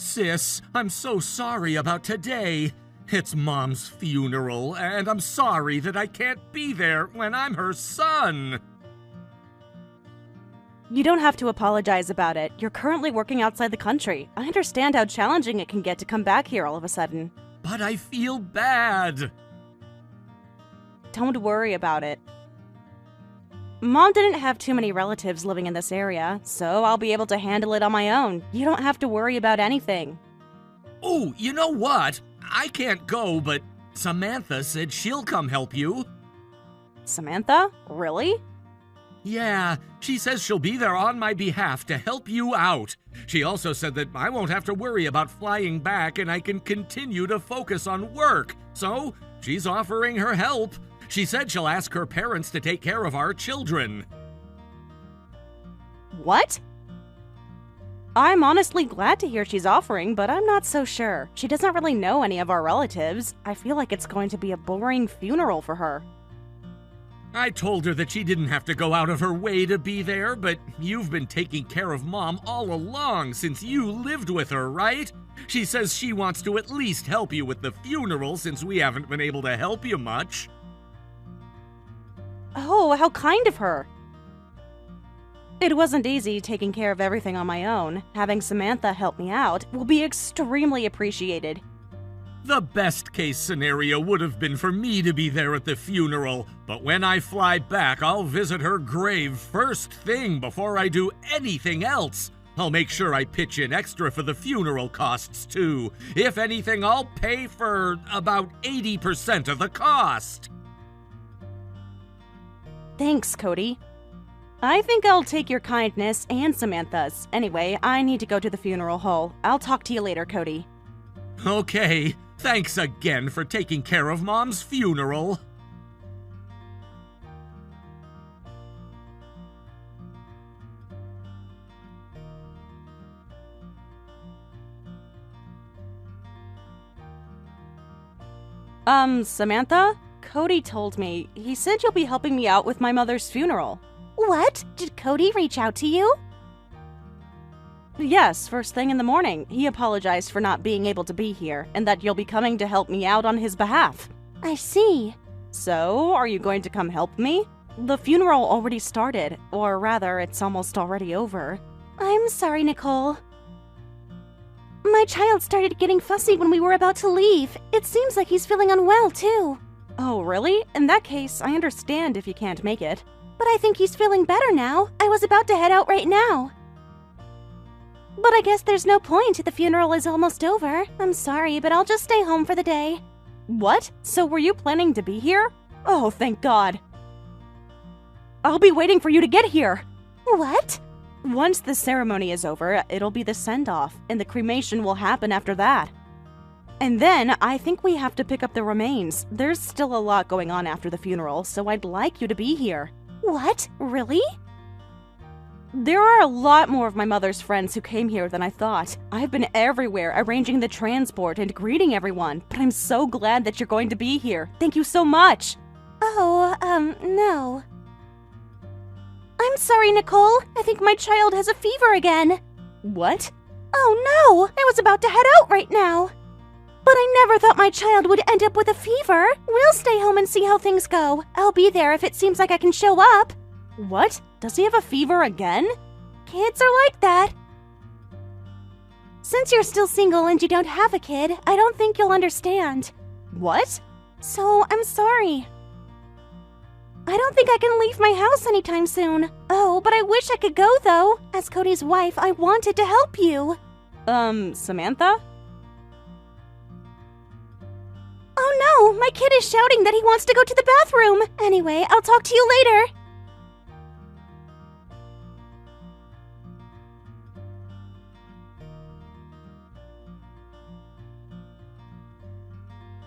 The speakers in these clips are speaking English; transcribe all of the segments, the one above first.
Sis, I'm so sorry about today. It's Mom's funeral, and I'm sorry that I can't be there when I'm her son. You don't have to apologize about it. You're currently working outside the country. I understand how challenging it can get to come back here all of a sudden. But I feel bad. Don't worry about it. Mom didn't have too many relatives living in this area, so I'll be able to handle it on my own. You don't have to worry about anything. Oh, you know what? I can't go, but Samantha said she'll come help you. Samantha? Really? Yeah, she says she'll be there on my behalf to help you out. She also said that I won't have to worry about flying back and I can continue to focus on work. So, she's offering her help. She said she'll ask her parents to take care of our children. What? I'm honestly glad to hear she's offering, but I'm not so sure. She doesn't really know any of our relatives. I feel like it's going to be a boring funeral for her. I told her that she didn't have to go out of her way to be there, but you've been taking care of Mom all along since you lived with her, right? She says she wants to at least help you with the funeral since we haven't been able to help you much. Oh, how kind of her. It wasn't easy taking care of everything on my own. Having Samantha help me out will be extremely appreciated. The best case scenario would have been for me to be there at the funeral, but when I fly back, I'll visit her grave first thing before I do anything else. I'll make sure I pitch in extra for the funeral costs too. If anything, I'll pay for about 80% of the cost. Thanks, Cody. I think I'll take your kindness and Samantha's. Anyway, I need to go to the funeral hall. I'll talk to you later, Cody. Okay, thanks again for taking care of Mom's funeral. Samantha? Cody told me. He said you'll be helping me out with my mother's funeral. What? Did Cody reach out to you? Yes, first thing in the morning. He apologized for not being able to be here, and that you'll be coming to help me out on his behalf. I see. So, are you going to come help me? The funeral already started, or rather, it's almost already over. I'm sorry, Nicole. My child started getting fussy when we were about to leave. It seems like he's feeling unwell, too. Oh, really? In that case, I understand if you can't make it. But I think he's feeling better now. I was about to head out right now. But I guess there's no point. The funeral is almost over. I'm sorry, but I'll just stay home for the day. What? So were you planning to be here? Oh, thank God. I'll be waiting for you to get here. What? Once the ceremony is over, it'll be the send-off, and the cremation will happen after that. And then, I think we have to pick up the remains. There's still a lot going on after the funeral, so I'd like you to be here. What? Really? There are a lot more of my mother's friends who came here than I thought. I've been everywhere arranging the transport and greeting everyone, but I'm so glad that you're going to be here. Thank you so much. Oh, no. I'm sorry, Nicole. I think my child has a fever again. What? Oh no! I was about to head out right now. But I never thought my child would end up with a fever. We'll stay home and see how things go. I'll be there if it seems like I can show up. What? Does he have a fever again? Kids are like that. Since you're still single and you don't have a kid, I don't think you'll understand. What? So, I'm sorry. I don't think I can leave my house anytime soon. Oh, but I wish I could go, though. As Cody's wife, I wanted to help you. Samantha? Oh no, my kid is shouting that he wants to go to the bathroom. Anyway, I'll talk to you later.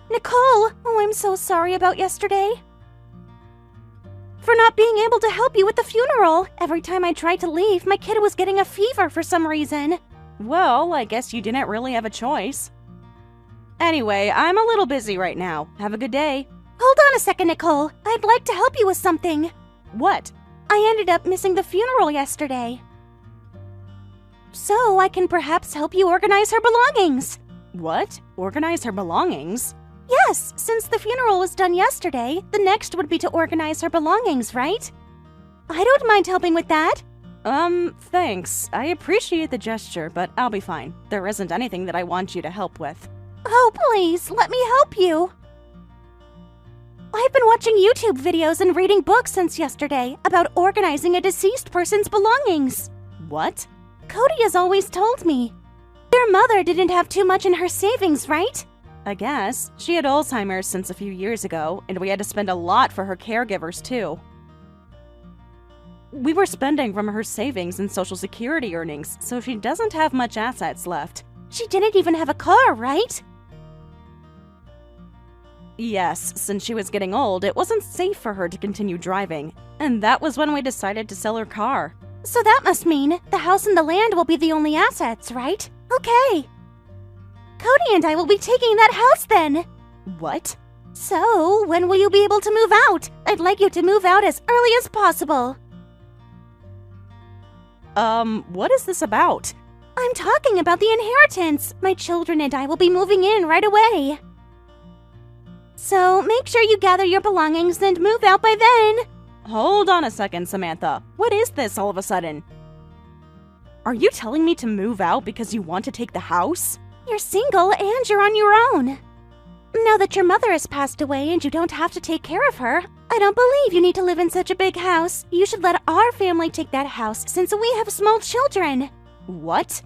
Nicole! Oh, I'm so sorry about yesterday. For not being able to help you with the funeral. Every time I tried to leave, my kid was getting a fever for some reason. Well, I guess you didn't really have a choice. Anyway, I'm a little busy right now. Have a good day. Hold on a second, Nicole. I'd like to help you with something. What? I ended up missing the funeral yesterday. So I can perhaps help you organize her belongings. What? Organize her belongings? Yes, since the funeral was done yesterday, the next would be to organize her belongings, right? I don't mind helping with that. Thanks. I appreciate the gesture, but I'll be fine. There isn't anything that I want you to help with. Oh, please, let me help you. I've been watching YouTube videos and reading books since yesterday about organizing a deceased person's belongings. What? Cody has always told me. Your mother didn't have too much in her savings, right? I guess. She had Alzheimer's since a few years ago, and we had to spend a lot for her caregivers, too. We were spending from her savings and Social Security earnings, so she doesn't have much assets left. She didn't even have a car, right? Yes, since she was getting old, it wasn't safe for her to continue driving, and that was when we decided to sell her car. So that must mean the house and the land will be the only assets, right? Okay. Cody and I will be taking that house then. What? So, when will you be able to move out? I'd like you to move out as early as possible. What is this about? I'm talking about the inheritance. My children and I will be moving in right away. So, make sure you gather your belongings and move out by then. Hold on a second, Samantha. What is this all of a sudden? Are you telling me to move out because you want to take the house? You're single and you're on your own. Now that your mother has passed away and you don't have to take care of her, I don't believe you need to live in such a big house. You should let our family take that house since we have small children. What?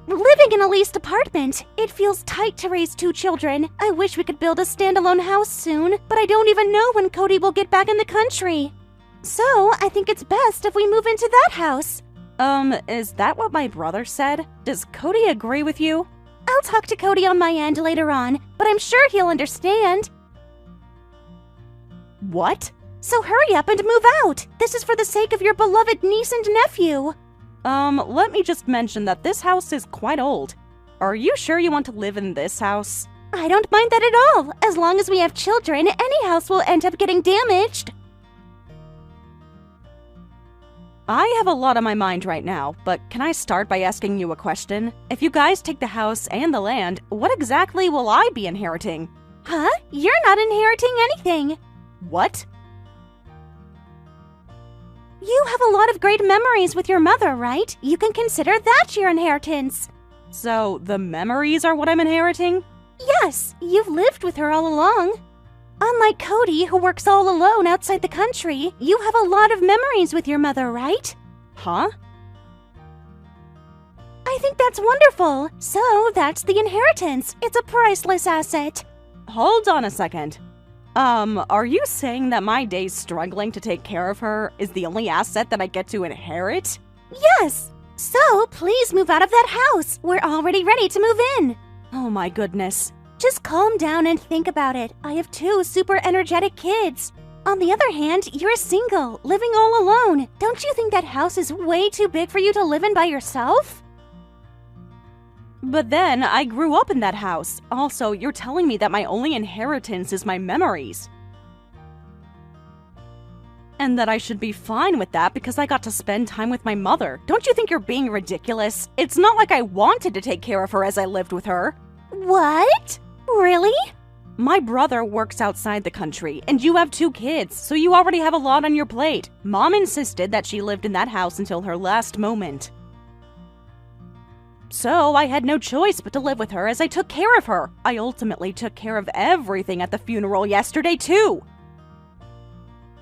Living in a leased apartment, it feels tight to raise 2 children. I wish we could build a standalone house soon, but I don't even know when Cody will get back in the country. So, I think it's best if we move into that house. Is that what my brother said? Does Cody agree with you? I'll talk to Cody on my end later on, but I'm sure he'll understand. What? So hurry up and move out! This is for the sake of your beloved niece and nephew. Let me just mention that this house is quite old. Are you sure you want to live in this house? I don't mind that at all. As long as we have children, any house will end up getting damaged. I have a lot on my mind right now, but can I start by asking you a question? If you guys take the house and the land, what exactly will I be inheriting? Huh? You're not inheriting anything. What? You have a lot of great memories with your mother, right? You can consider that your inheritance. So, the memories are what I'm inheriting? Yes, you've lived with her all along. Unlike Cody, who works all alone outside the country, you have a lot of memories with your mother, right? Huh? I think that's wonderful. So, that's the inheritance. It's a priceless asset. Hold on a second. Are you saying that my days struggling to take care of her is the only asset that I get to inherit? Yes! So, please move out of that house. We're already ready to move in. Oh my goodness. Just calm down and think about it. I have 2 super energetic kids. On the other hand, you're single, living all alone. Don't you think that house is way too big for you to live in by yourself? But then, I grew up in that house. Also, you're telling me that my only inheritance is my memories. And that I should be fine with that because I got to spend time with my mother. Don't you think you're being ridiculous? It's not like I wanted to take care of her as I lived with her. What? Really? My brother works outside the country, and you have 2 kids, so you already have a lot on your plate. Mom insisted that she lived in that house until her last moment. So I had no choice but to live with her as I took care of her. I ultimately took care of everything at the funeral yesterday, too.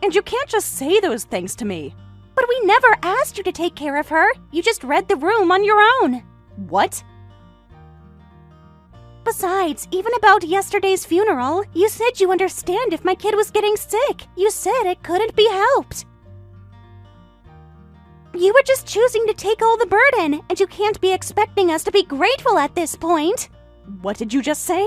And you can't just say those things to me. But we never asked you to take care of her. You just read the room on your own. What? Besides, even about yesterday's funeral, you said you understand if my kid was getting sick. You said it couldn't be helped. You were just choosing to take all the burden, and you can't be expecting us to be grateful at this point. What did you just say?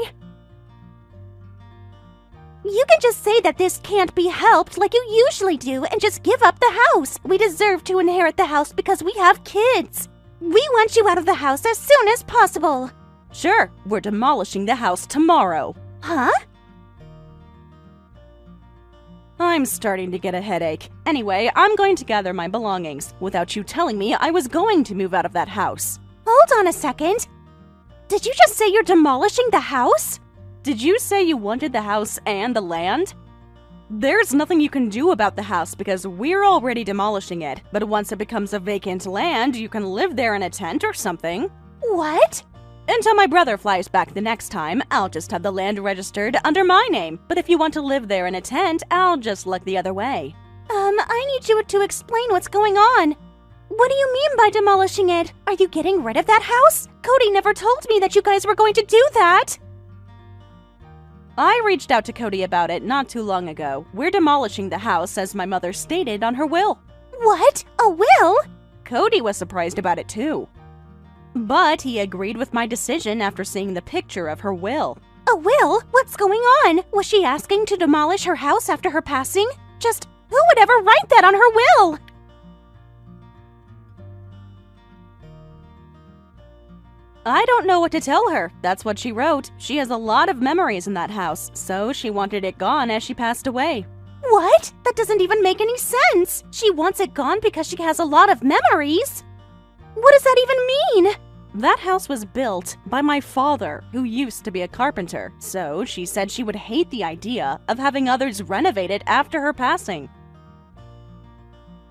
You can just say that this can't be helped like you usually do and just give up the house. We deserve to inherit the house because we have kids. We want you out of the house as soon as possible. Sure, we're demolishing the house tomorrow. Huh? I'm starting to get a headache. Anyway, I'm going to gather my belongings. Without you telling me, I was going to move out of that house. Hold on a second. Did you just say you're demolishing the house? Did you say you wanted the house and the land? There's nothing you can do about the house because we're already demolishing it. But once it becomes a vacant land, you can live there in a tent or something. What? Until my brother flies back the next time, I'll just have the land registered under my name. But if you want to live there in a tent, I'll just look the other way. I need you to explain what's going on. What do you mean by demolishing it? Are you getting rid of that house? Cody never told me that you guys were going to do that. I reached out to Cody about it not too long ago. We're demolishing the house as my mother stated on her will. What? A will? Cody was surprised about it too. But he agreed with my decision after seeing the picture of her will. A will? What's going on? Was she asking to demolish her house after her passing? Just who would ever write that on her will? I don't know what to tell her. That's what she wrote. She has a lot of memories in that house, so she wanted it gone as she passed away. What? That doesn't even make any sense. She wants it gone because she has a lot of memories. What does that even mean? That house was built by my father, who used to be a carpenter, so she said she would hate the idea of having others renovate it after her passing.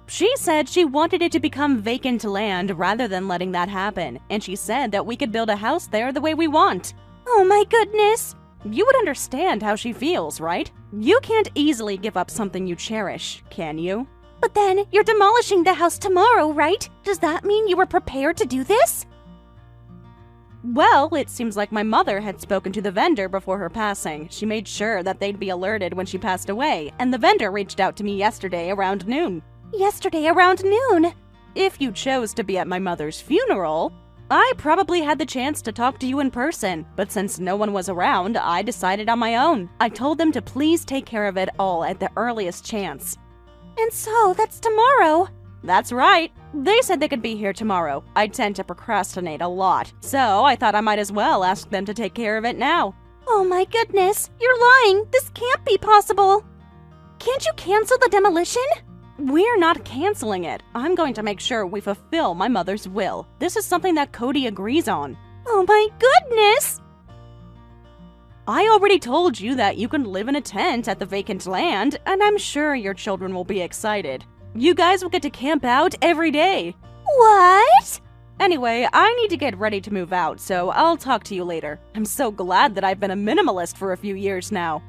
She said she wanted it to become vacant land rather than letting that happen, and she said that we could build a house there the way we want. Oh my goodness! You would understand how she feels, right? You can't easily give up something you cherish, can you? But then, you're demolishing the house tomorrow, right? Does that mean you were prepared to do this? Well, it seems like my mother had spoken to the vendor before her passing. She made sure that they'd be alerted when she passed away, and the vendor reached out to me yesterday around noon. Yesterday around noon? If you chose to be at my mother's funeral, I probably had the chance to talk to you in person, but since no one was around, I decided on my own. I told them to please take care of it all at the earliest chance. And so, that's tomorrow. That's right. They said they could be here tomorrow. I tend to procrastinate a lot, so I thought I might as well ask them to take care of it now. Oh my goodness, you're lying. This can't be possible. Can't you cancel the demolition? We're not canceling it. I'm going to make sure we fulfill my mother's will. This is something that Cody agrees on. Oh my goodness! I already told you that you can live in a tent at the vacant land, and I'm sure your children will be excited. You guys will get to camp out every day. What? Anyway, I need to get ready to move out, so I'll talk to you later. I'm so glad that I've been a minimalist for a few years now.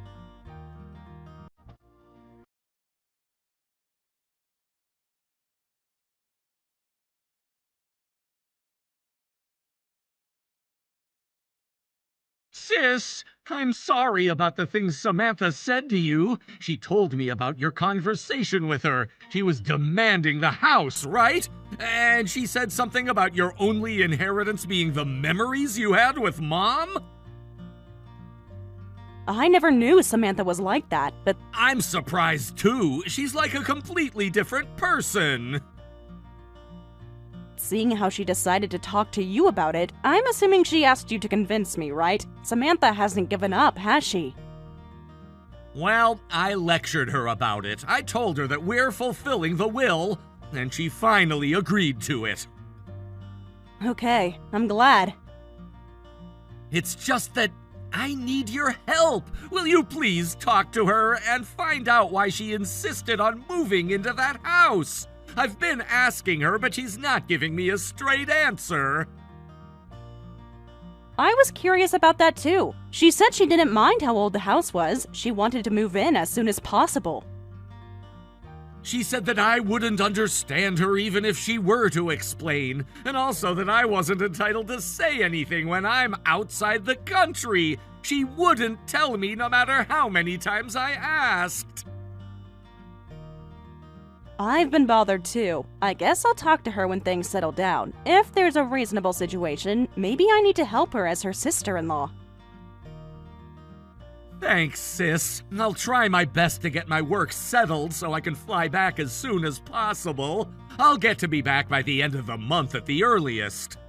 Sis, I'm sorry about the things Samantha said to you. She told me about your conversation with her. She was demanding the house, right? And she said something about your only inheritance being the memories you had with Mom? I never knew Samantha was like that, but I'm surprised too. She's like a completely different person. seeing how she decided to talk to you about it, I'm assuming she asked you to convince me, right? Samantha hasn't given up, has she? Well, I lectured her about it. I told her that we're fulfilling the will, and she finally agreed to it. Okay, I'm glad. It's just that I need your help. Will you please talk to her and find out why she insisted on moving into that house? I've been asking her, but she's not giving me a straight answer. I was curious about that too. She said she didn't mind how old the house was. She wanted to move in as soon as possible. She said that I wouldn't understand her even if she were to explain, and also that I wasn't entitled to say anything when I'm outside the country. She wouldn't tell me no matter how many times I asked. I've been bothered too. I guess I'll talk to her when things settle down. If there's a reasonable situation, maybe I need to help her as her sister-in-law. Thanks, sis. I'll try my best to get my work settled so I can fly back as soon as possible. I'll get to be back by the end of the month at the earliest.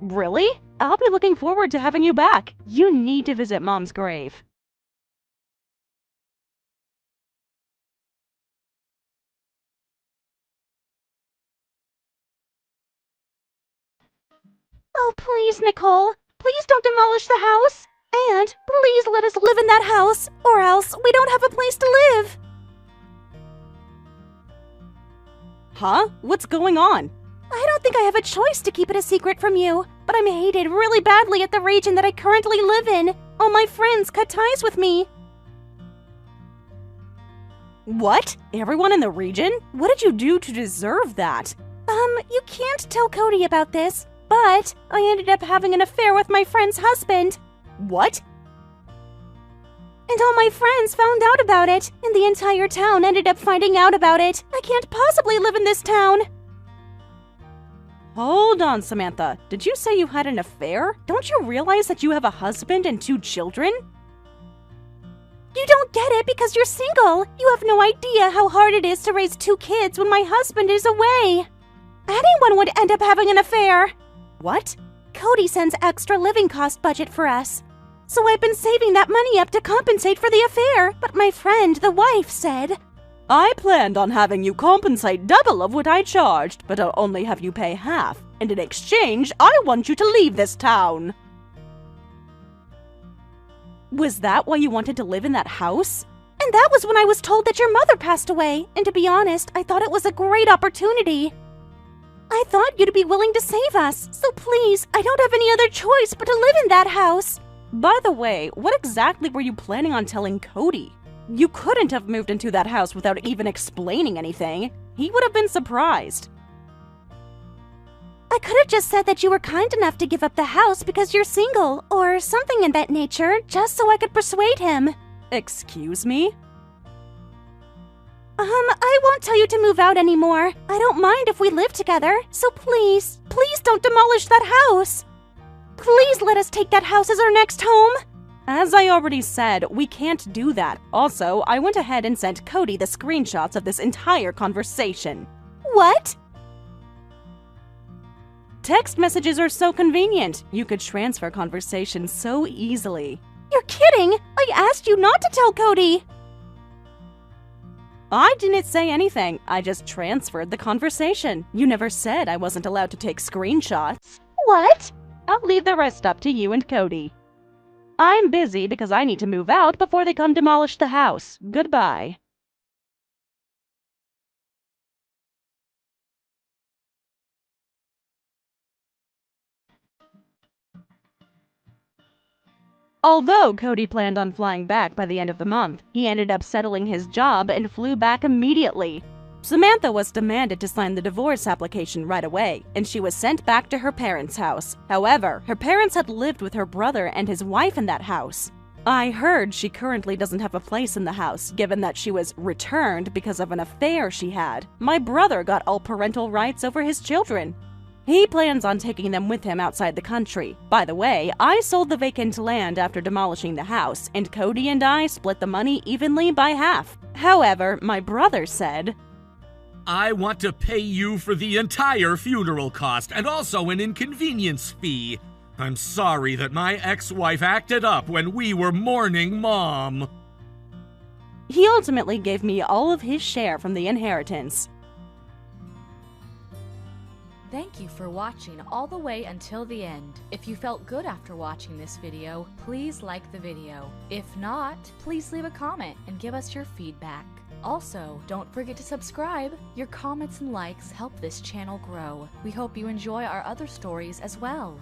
Really? I'll be looking forward to having you back. You need to visit Mom's grave. Oh, please, Nicole. Please don't demolish the house. And please let us live in that house, or else we don't have a place to live. Huh? What's going on? I don't think I have a choice to keep it a secret from you, but I'm hated really badly at the region that I currently live in. All my friends cut ties with me. What? Everyone in the region? What did you do to deserve that? You can't tell Cody about this, but I ended up having an affair with my friend's husband. What? And all my friends found out about it, and the entire town ended up finding out about it. I can't possibly live in this town. Hold on, Samantha. Did you say you had an affair? Don't you realize that you have a husband and 2 children? You don't get it because you're single. You have no idea how hard it is to raise 2 kids when my husband is away. Anyone would end up having an affair. What? Cody sends extra living cost budget for us. So I've been saving that money up to compensate for the affair, but my friend, the wife, said, I planned on having you compensate double of what I charged, but I'll only have you pay half. And in exchange, I want you to leave this town. Was that why you wanted to live in that house? And that was when I was told that your mother passed away. And to be honest, I thought it was a great opportunity. I thought you'd be willing to save us. So please, I don't have any other choice but to live in that house. By the way, what exactly were you planning on telling Cody? You couldn't have moved into that house without even explaining anything. He would have been surprised. I could have just said that you were kind enough to give up the house because you're single, or something in that nature, just so I could persuade him. Excuse me? I won't tell you to move out anymore. I don't mind if we live together, so please, please don't demolish that house. Please let us take that house as our next home. As I already said, we can't do that. Also, I went ahead and sent Cody the screenshots of this entire conversation. What? Text messages are so convenient. You could transfer conversations so easily. You're kidding! I asked you not to tell Cody! I didn't say anything. I just transferred the conversation. You never said I wasn't allowed to take screenshots. What? I'll leave the rest up to you and Cody. I'm busy because I need to move out before they come demolish the house. Goodbye. Although Cody planned on flying back by the end of the month, he ended up settling his job and flew back immediately. Samantha was demanded to sign the divorce application right away, and she was sent back to her parents' house. However, her parents had lived with her brother and his wife in that house. I heard she currently doesn't have a place in the house, given that she was returned because of an affair she had. My brother got all parental rights over his children. He plans on taking them with him outside the country. By the way, I sold the vacant land after demolishing the house, and Cody and I split the money evenly by half. However, my brother said, I want to pay you for the entire funeral cost and also an inconvenience fee. I'm sorry that my ex-wife acted up when we were mourning Mom. He ultimately gave me all of his share from the inheritance. Thank you for watching all the way until the end. If you felt good after watching this video, please like the video. If not, please leave a comment and give us your feedback. Also, don't forget to subscribe. Your comments and likes help this channel grow. We hope you enjoy our other stories as well.